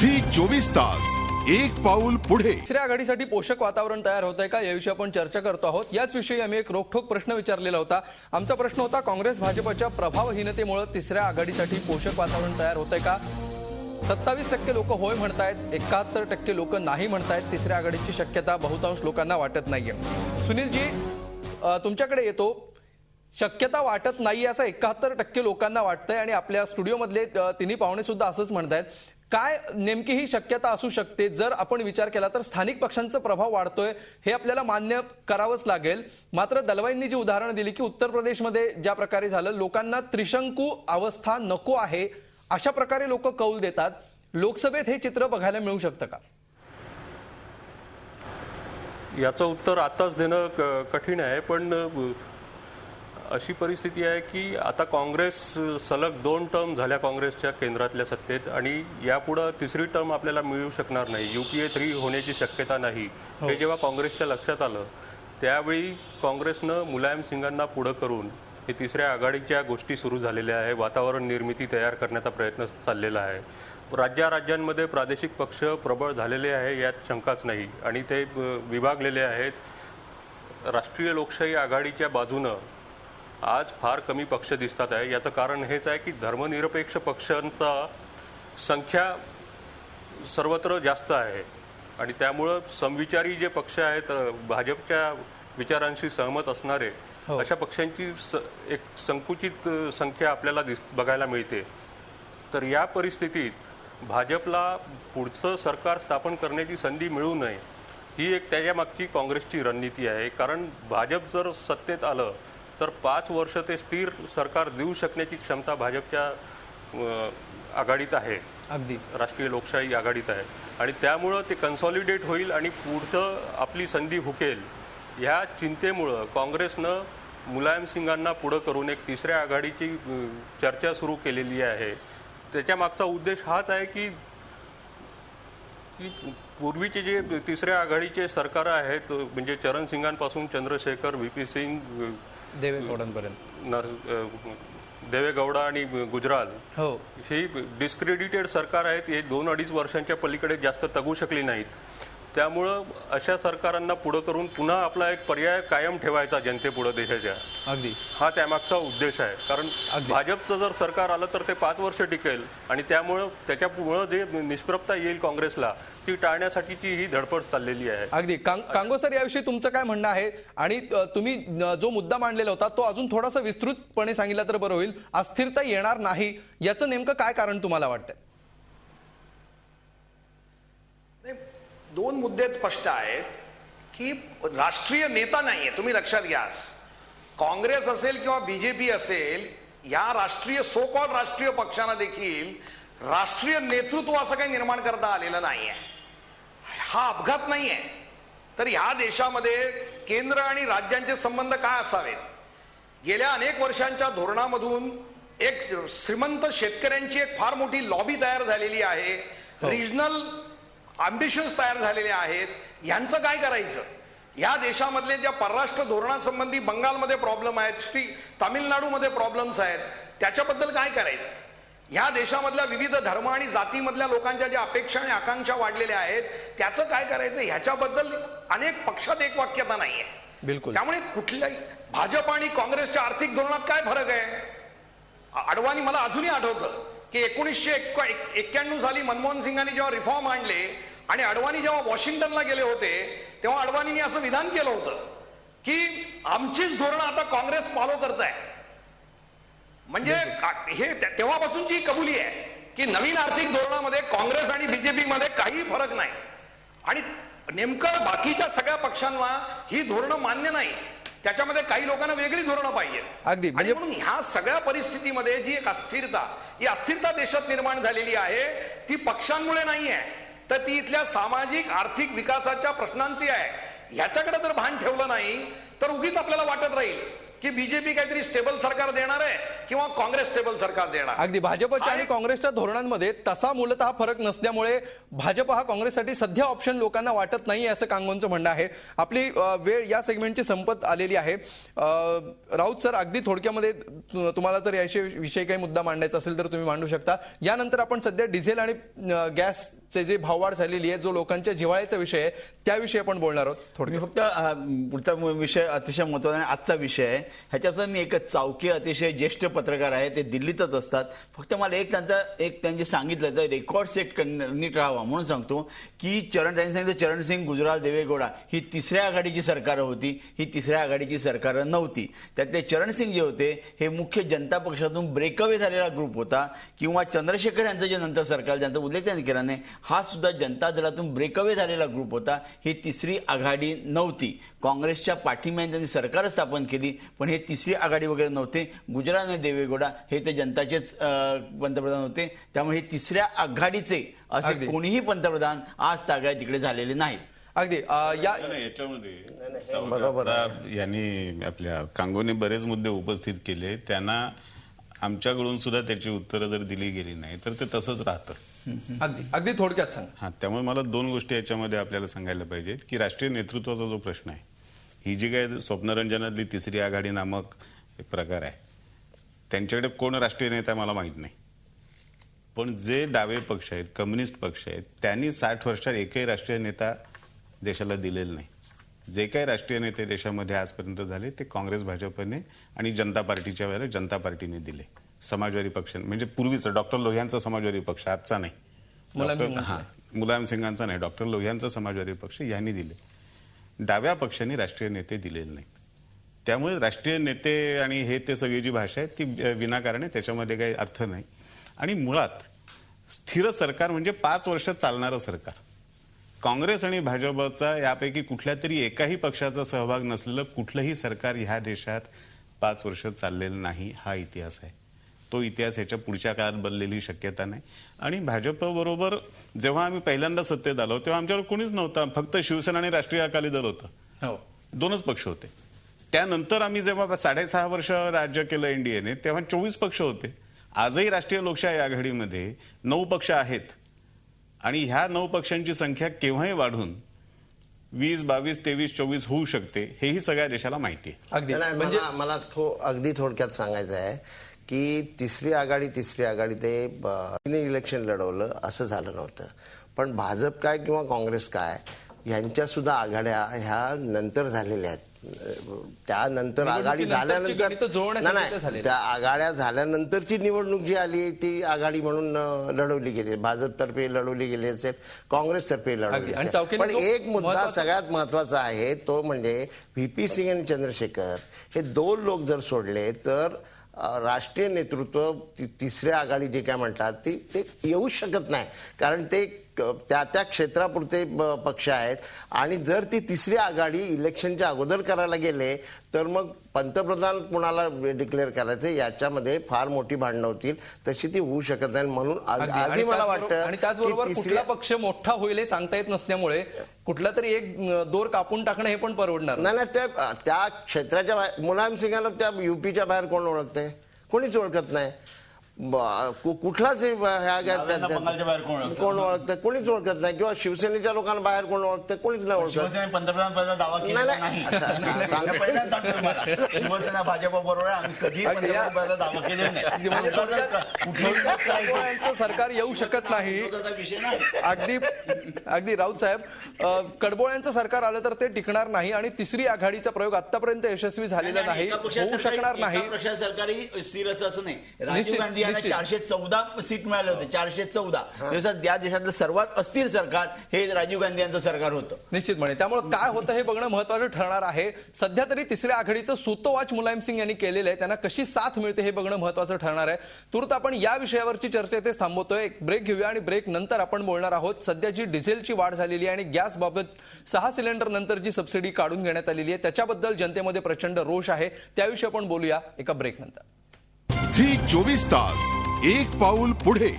Zee 24 तास एक पाऊल पुढे। तिसऱ्या आघाडीसाठी पोषक वातावरण तयार होत आहे का याविषयी आपण चर्चा करतो आहोत। याच विषयी आम्ही एक रोखठोक प्रश्न विचारलेला होता। आमचा प्रश्न होता, काँग्रेस भाजपच्या प्रभावहीनतेमुळे तिसऱ्या आघाडीसाठी पोषक वातावरण तयार होत आहे का। 27% लोक होय म्हणतायत, 71% लोक नाही म्हणतायत। तिसऱ्या आघाडीची शक्यता बहुतांश लोकांना वाटत नाहीये। सुनीलजी, तुमच्याकडे येतो। शक्यता वाटत नाही असं 71% लोकांना वाटतंय आणि आपल्या स्टुडिओमधले तिन्ही पाहुणे सुद्धा असंच म्हणतायत। काय नेमकी ही शक्यता असू शकते? जर आपण विचार केला तर स्थानिक पक्षांचा प्रभाव वाढतोय हे आपल्याला मान्य करावंच लागेल। मात्र दलवाईंनी जी उदाहरणं दिली की उत्तर प्रदेशमध्ये ज्या प्रकारे झालं, लोकांना त्रिशंकू अवस्था नको आहे अशा प्रकारे लोक कौल देतात। लोकसभेत हे चित्र बघायला मिळू शकतं का? याचं उत्तर आताच देणं कठीण आहे, पण अशी परिस्थिती आहे की आता काँग्रेस सलग 2 टर्म झाल्या काँग्रेसच्या केंद्रातल्या सत्तेत आणि यापुढे तिसरी टर्म आपल्याला मिळू शकणार नाही। UPA 3 होण्याची शक्यता नाही हे जेव्हा काँग्रेसच्या लक्षात आलं त्यावेळी काँग्रेसनं मुलायम सिंगांना पुढे करून हे तिसऱ्या आघाडीच्या गोष्टी सुरू झालेल्या आहे। वातावरण निर्मिती तयार करण्याचा प्रयत्न चाललेला आहे। राज्यांमध्ये प्रादेशिक पक्ष प्रबळ झालेले आहे यात शंकाच नाही आणि ते विभागलेले आहेत। राष्ट्रीय लोकशाही आघाडीच्या बाजूनं आज फार कमी पक्ष दिसतात आहे। याचं कारण हेच आहे की धर्मनिरपेक्ष पक्षांचा संख्या सर्वत्र जास्त आहे आणि त्यामुळं समविचारी जे पक्ष आहेत, भाजपच्या विचारांशी सहमत असणारे अशा पक्षांची एक संकुचित संख्या आपल्याला बघायला मिळते। तर या परिस्थितीत भाजपला पुढचं सरकार स्थापन करण्याची संधी मिळू नये ही एक त्याच्या मागची काँग्रेसची रणनीती आहे। कारण भाजप जर सत्तेत आलं तर 5 वर्ष ते स्थिर सरकार देऊ शकण्याची क्षमता भाजपच्या आघाडीत आहे, अगदी राष्ट्रीय लोकशाही आघाडीत आहे आणि त्यामुळं ते कन्सॉलिडेट होईल आणि पुढचं आपली संधी हुकेल। ह्या चिंतेमुळं काँग्रेसनं मुलायम सिंगांना पुढे करून एक तिसऱ्या आघाडीची चर्चा सुरू केलेली आहे। त्याच्या मागचा उद्देश हाच आहे की पूर्वीचे जे तिसऱ्या आघाडीचे सरकार आहेत, म्हणजे चरण सिंगांपासून चंद्रशेखर, VP सिंग, देवेगौडा आणि गुजराल ही डिस्क्रेडिटेड सरकार आहेत। हे 2-2.5 वर्षांच्या पलीकडे जास्त तगू शकली नाहीत। त्यामुळं अशा सरकारांना पुढे करून पुन्हा आपला एक पर्याय कायम ठेवायचा जनतेपुढे देशाच्या, अगदी हा त्यामागचा उद्देश आहे। कारण भाजपचं जर सरकार आलं तर ते 5 वर्ष टिकेल आणि त्याच्यामुळं जे निष्प्रभता येईल काँग्रेसला ती टाळण्यासाठीची ही धडपड चाललेली आहे। अगदी कांगो सर, याविषयी तुमचं काय म्हणणं आहे? आणि तुम्ही जो मुद्दा मांडलेला होता तो अजून थोडासा विस्तृतपणे सांगितला तर बरं होईल। अस्थिरता येणार नाही याचं नेमकं काय कारण तुम्हाला वाटतंय? 2 मुद्दे स्पष्ट आहेत की राष्ट्रीय नेता नाहीये। तुम्ही लक्षात घ्या, काँग्रेस असेल किंवा BJP असेल, या राष्ट्रीय सो कॉल राष्ट्रीय पक्षांना देखील राष्ट्रीय नेतृत्व असं काही निर्माण करता आलेलं नाहीये। हा अपघात नाहीये। तर ह्या देशामध्ये केंद्र आणि राज्यांचे संबंध काय असावेत? गेल्या अनेक वर्षांच्या धोरणामधून एक श्रीमंत शेतकऱ्यांची एक फार मोठी लॉबी तयार झालेली आहे। रिजनल अम्बिशन्स तयार झालेले आहेत। यांचं काय करायचं? या देशामधले ज्या परराष्ट्र धोरणासंबंधी बंगालमध्ये प्रॉब्लेम आहेत, तामिळनाडूमध्ये प्रॉब्लेम्स आहेत, त्याच्याबद्दल काय करायचं? या देशामधल्या विविध धर्म आणि जातीमधल्या लोकांच्या ज्या अपेक्षा आणि आकांक्षा वाढलेल्या आहेत त्याचं काय करायचं? ह्याच्याबद्दल अनेक पक्षात एकवाक्यता नाहीये। बिलकुल। त्यामुळे कुठल्याही भाजप आणि काँग्रेसच्या आर्थिक धोरणात काय फरक आहे? अडवाणी, मला अजूनही आठवतं की 1991 साली मनमोहन सिंगांनी जेव्हा रिफॉर्म आणले आणि अडवाणी जेव्हा वॉशिंग्टनला गेले होते तेव्हा अडवाणींनी असं विधान केलं होतं की आमचीच धोरणं आता काँग्रेस फॉलो करत आहे। म्हणजे हे तेव्हापासूनची कबुली आहे की नवीन आर्थिक धोरणामध्ये काँग्रेस आणि BJP मध्ये काही फरक नाही आणि नेमकं बाकीच्या सगळ्या पक्षांना ही धोरणं मान्य नाही। त्याच्यामध्ये काही लोकांना वेगळी धोरणं पाहिजे। अगदी म्हणजे म्हणून ह्या सगळ्या परिस्थितीमध्ये जी एक अस्थिरता देशात निर्माण झालेली आहे ती पक्षांमुळे नाहीये, तर ती इथल्या सामाजिक आर्थिक विकासाच्या प्रश्नांची आहे। ह्याच्याकडे जर भान ठेवलं नाही तर उगीच आपल्याला वाटत राहील की BJP काहीतरी स्टेबल सरकार देणार आहे किंवा काँग्रेस स्टेबल सरकार देणार। अगदी भाजपच्या आणि काँग्रेसच्या धोरणांमध्ये तसा मूलतः फरक नसल्यामुळे भाजप हा काँग्रेससाठी सध्या ऑप्शन लोकांना वाटत नाही असं कांगोंचं म्हणणं आहे। आपली वेळ या सेगमेंटची संपत आलेली आहे। राऊत सर, अगदी थोडक्यामध्ये तुम्हाला जर याविषयी काही मुद्दा मांडायचा असेल तर तुम्ही मांडू शकता। यानंतर आपण सध्या डिझेल आणि गॅस चे जे भाववाढ झालेली आहे, जो लोकांच्या जिव्हाळ्याचा विषय आहे, त्याविषयी आपण बोलणार आहोत. मी थोडक्यात फक्त पुढचा विषय अतिशय महत्त्वाचा आणि आजचा विषय आहे. ह्याच्यापासून मी एक चावकी अतिशय ज्येष्ठ पत्रकार आहे, ते दिल्लीतच असतात. फक्त मला त्यांनी सांगितलं तर रेकॉर्ड सेट नीट राहावा म्हणून सांगतो की त्यांनी सांगितलं चरणसिंग, गुजराल, देवेगौडा ही तिसऱ्या आघाडीची सरकार होती, ही तिसऱ्या आघाडीची सरकार नव्हती. त्यातले चरणसिंग जे होते हे मुख्य जनता पक्षातून ब्रेकअवे झालेला ग्रुप होता, किंवा चंद्रशेखर यांचं जे नंतर सरकार ज्यांचा उल्लेख त्यांनी केला नाही, हा सुद्धा जनता दलातून ब्रेकअवे झालेला ग्रुप होता. ही तिसरी आघाडी नव्हती. काँग्रेसच्या पाठिंब्याने त्यांनी सरकार स्थापन केली, पण हे तिसरी आघाडी वगैरे नव्हते. गुजराल आणि देवेगौडा हे ते जनताचेच पंतप्रधान होते. त्यामुळे हे तिसऱ्या आघाडीचे असे कोणीही पंतप्रधान आज तागायत तिकडे झालेले नाहीत. अगदी याच्यामध्ये बरोबर यांनी आपल्या कांगोने बरेच मुद्दे उपस्थित केले. त्यांना आमच्याकडून सुद्धा त्याची उत्तरं जर दिली गेली नाही तर ते तसंच राहतं. अगदी थोडक्यात सांग. हा, त्यामुळे मला दोन गोष्टी याच्यामध्ये आपल्याला सांगायला पाहिजेत की राष्ट्रीय नेतृत्वाचा जो प्रश्न आहे, ही जी काय स्वप्नरंजनातली तिसरी आघाडी नामक एक प्रकार आहे, त्यांच्याकडे कोण राष्ट्रीय नेता मला माहित नाही. पण जे डावे पक्ष आहेत, कम्युनिस्ट पक्ष आहेत, त्यांनी 60 वर्षात एकही राष्ट्रीय नेता देशाला दिलेला नाही. जे काही राष्ट्रीय नेते देशामध्ये आजपर्यंत झाले ते काँग्रेस, भाजपने आणि जनता पार्टीच्या वेळेला जनता पार्टीने दिले. समाजवादी पक्ष म्हणजे पूर्वीचं डॉक्टर लोहियांचा समाजवादी पक्ष, आजचा नाही, मुलायम सिंगांचा नाही, डॉक्टर लोहियांचा समाजवादी पक्ष यांनी दिले. डाव्या पक्षांनी राष्ट्रीय नेते दिलेले नाहीत. त्यामुळे राष्ट्रीय नेते आणि हे ते सगळी जी भाषा आहे ती विनाकारण आहे, त्याच्यामध्ये काही अर्थ नाही. आणि मुळात स्थिर सरकार म्हणजे 5 वर्ष चालणारं सरकार. काँग्रेस आणि भाजपचा यापैकी कुठल्या तरी एकाही पक्षाचा सहभाग नसलेलं कुठलंही सरकार ह्या देशात 5 वर्ष चाललेलं नाही. हा इतिहास आहे. तो इतिहास ह्याच्या पुढच्या काळात बदललेली शक्यता नाही. आणि भाजपबरोबर जेव्हा आम्ही पहिल्यांदा सत्तेत आलो तेव्हा आमच्यावर कोणीच नव्हता, फक्त शिवसेना आणि राष्ट्रीय अकाली दल होतं. 2च पक्ष होते. त्यानंतर आम्ही जेव्हा 6.5 वर्ष राज्य केलं एनडीएने, तेव्हा 24 पक्ष होते. आजही राष्ट्रीय लोकशाही आघाडीमध्ये 9 पक्ष आहेत. आणि ह्या 9 पक्षांची संख्या केव्हाही वाढून 20, 22, 23, 24 होऊ शकते, हेही सगळ्या देशाला माहिती आहे. अगदी म्हणजे मला अगदी थोडक्यात सांगायचं आहे की तिसरी आघाडी ते इलेक्शन लढवलं असं झालं नव्हतं. पण भाजप काय किंवा काँग्रेस काय यांच्या सुद्धा आघाड्या ह्या नंतर झालेल्या आहेत. त्यानंतर आघाडी झाल्यानंतर नाही, त्या आघाड्या झाल्यानंतरची निवडणूक जी आली ती आघाडी म्हणून लढवली गेली. भाजपतर्फे लढवली गेली असेल, काँग्रेसतर्फे लढवली असेल. पण एक मुद्दा सगळ्यात महत्वाचा आहे, तो म्हणजे व्हीपी सिंग आणि चंद्रशेखर हे 2 लोक जर सोडले तर राष्ट्रीय नेतृत्व तिसऱ्या आघाडी जे काय म्हणतात ते येऊ शकत नाही. कारण ते त्या क्षेत्रापुरते पक्ष आहेत. आणि जर ती तिसरी आघाडी इलेक्शनच्या अगोदर करायला गेले तर मग पंतप्रधान कुणाला डिक्लेअर करायचं याच्यामध्ये फार मोठी भांडणं होतील. तशी ती होऊ शकत नाही. म्हणून आजही मला वाटतं आणि त्याचबरोबर कुठला पक्ष मोठा होईल हे सांगता येत नसल्यामुळे कुठला तरी एक दोर कापून टाकणं हे पण परवडणार नाही. त्या क्षेत्राच्या बाहेर मुलायम सिंगाला त्या युपीच्या बाहेर कोण ओळखतंय? कोणीच ओळखत नाही. कुठलाच कोण ओळखतं? कोणीच ओळखत नाही. किंवा शिवसेनेच्या लोकांना बाहेर कोण ओळखतं? कोणीच नाही ओळखत. पंतप्रधान पदाचा दावा केला नाही. शिवसेना भाजप बरोबर आम्ही कधी पंतप्रधान दावा केलेला नाही. कडबोळ्यांचं सरकार येऊ शकत नाही. अगदी राऊत साहेब, कडबोळ्यांचं सरकार आलं तर ते टिकणार नाही. आणि तिसरी आघाडीचा प्रयोग आतापर्यंत यशस्वी झालेला नाही, होऊ शकणार नाही. सरकारी स्थिर असं नाही. राजीव गांधी यांना 414 सीट मिळाले होते. 414 दिवसात या देशातलं सर्वात अस्थिर सरकार हे राजीव गांधी यांचं सरकार होतं. निश्चितपणे. त्यामुळे काय होतं हे बघणं महत्वाचं ठरणार आहे. सध्या तरी तिसऱ्या आघाडीचं सूतोवाच मुलायम सिंग यांनी केलेलं आहे. त्यांना कशी साथ मिळते हे बघणं महत्वाचं ठरणार आहे. तूर्त आपण या विषयावरची चर्चा इथे थांबवतोय. एक ब्रेक घेऊया आणि ब्रेक नंतर आपण बोलणार आहोत सध्याची डिझेलची वाढ झालेली आहे आणि गॅस बाबत 6 सिलेंडर नंतर जी सबसिडी काढून घेण्यात आलेली आहे त्याच्याबद्दल जनतेमध्ये प्रचंड रोष आहे. त्याविषयी आपण बोलूया एका ब्रेक नंतर. झी 24 तास एक पाऊल पुढे.